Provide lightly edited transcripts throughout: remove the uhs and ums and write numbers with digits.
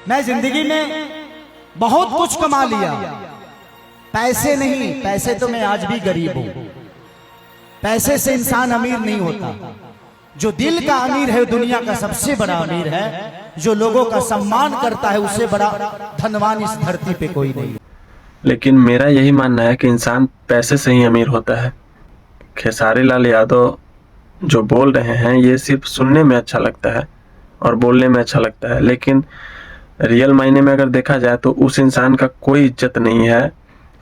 मैं जिंदगी में बहुत कुछ कमा लिया, पैसे नहीं, पैसे तो मैं आज भी गरीब हूं। पैसे से इंसान अमीर नहीं होता। जो दिल का अमीर है दुनिया का सबसे बड़ा अमीर है। जो लोगों का सम्मान करता है उससे बड़ा धनवान इस धरती पे कोई नहीं। लेकिन मेरा यही मानना है कि इंसान पैसे से ही अमीर होता है। खेसारी लाल यादव जो बोल रहे हैं ये सिर्फ सुनने में अच्छा लगता है और बोलने में अच्छा लगता है, लेकिन रियल मायने में अगर देखा जाए तो उस इंसान का कोई इज्जत नहीं है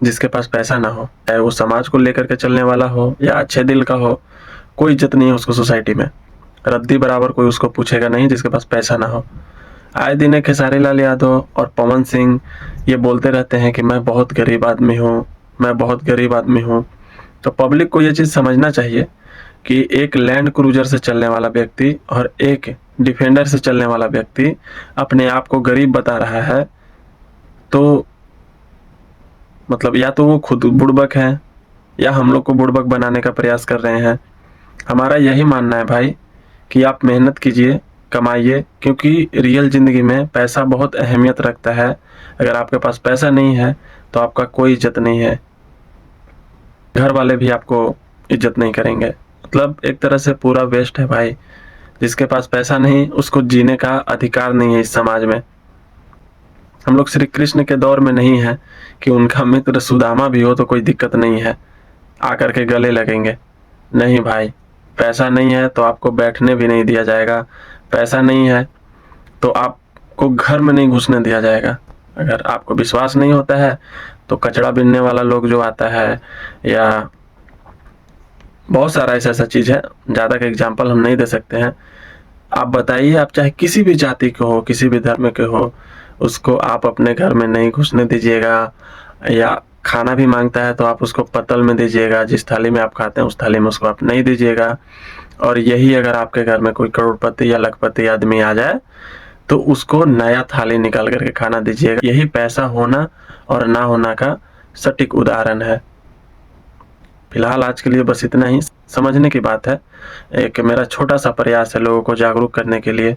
जिसके पास पैसा ना हो। चाहे वो समाज को लेकर के चलने वाला हो या अच्छे दिल का हो, कोई इज्जत नहीं है उसको सोसाइटी में। रद्दी बराबर कोई उसको पूछेगा नहीं जिसके पास पैसा ना हो। आए दिन खेसारी लाल यादव और पवन सिंह ये बोलते रहते हैं कि मैं बहुत गरीब आदमी हूँ, मैं बहुत गरीब आदमी हूँ। तो पब्लिक को ये चीज़ समझना चाहिए कि एक लैंड क्रूजर से चलने वाला व्यक्ति और एक डिफेंडर से चलने वाला व्यक्ति अपने आप को गरीब बता रहा है, तो मतलब या तो वो खुद बुड़बक है या हम लोग को बुड़बक बनाने का प्रयास कर रहे हैं। हमारा यही मानना है भाई कि आप मेहनत कीजिए, कमाइए, क्योंकि रियल ज़िंदगी में पैसा बहुत अहमियत रखता है। अगर आपके पास पैसा नहीं है तो आपका कोई इज्जत नहीं है, घर वाले भी आपको इज्जत नहीं करेंगे। मतलब एक तरह से पूरा वेस्ट है भाई। जिसके पास पैसा नहीं उसको जीने का अधिकार नहीं है इस समाज में। हम लोग श्री कृष्ण के दौर में नहीं है कि उनका मित्र सुदामा भी हो तो कोई दिक्कत नहीं है, आकर के गले लगेंगे। नहीं भाई, पैसा नहीं है तो आपको बैठने भी नहीं दिया जाएगा, पैसा नहीं है तो आपको घर में नहीं घुसने दिया जाएगा। अगर आपको विश्वास नहीं होता है तो कचरा बीनने वाला लोग जो आता है या बहुत सारा ऐसा चीज़ है, ज़्यादा का एग्जाम्पल हम नहीं दे सकते हैं। आप बताइए, आप चाहे किसी भी जाति के हो, किसी भी धर्म के हो, उसको आप अपने घर में नहीं घुसने दीजिएगा। या खाना भी मांगता है तो आप उसको पत्तल में दीजिएगा, जिस थाली में आप खाते हैं उस थाली में उसको आप नहीं दीजिएगा। और यही अगर आपके घर में कोई करोड़पति या लखपति आदमी आ जाए तो उसको नया थाली निकाल करके खाना दीजिएगा। यही पैसा होना और ना होना का सटीक उदाहरण है। फिलहाल आज के लिए बस इतना ही। समझने की बात है, एक मेरा छोटा सा प्रयास है लोगों को जागरूक करने के लिए।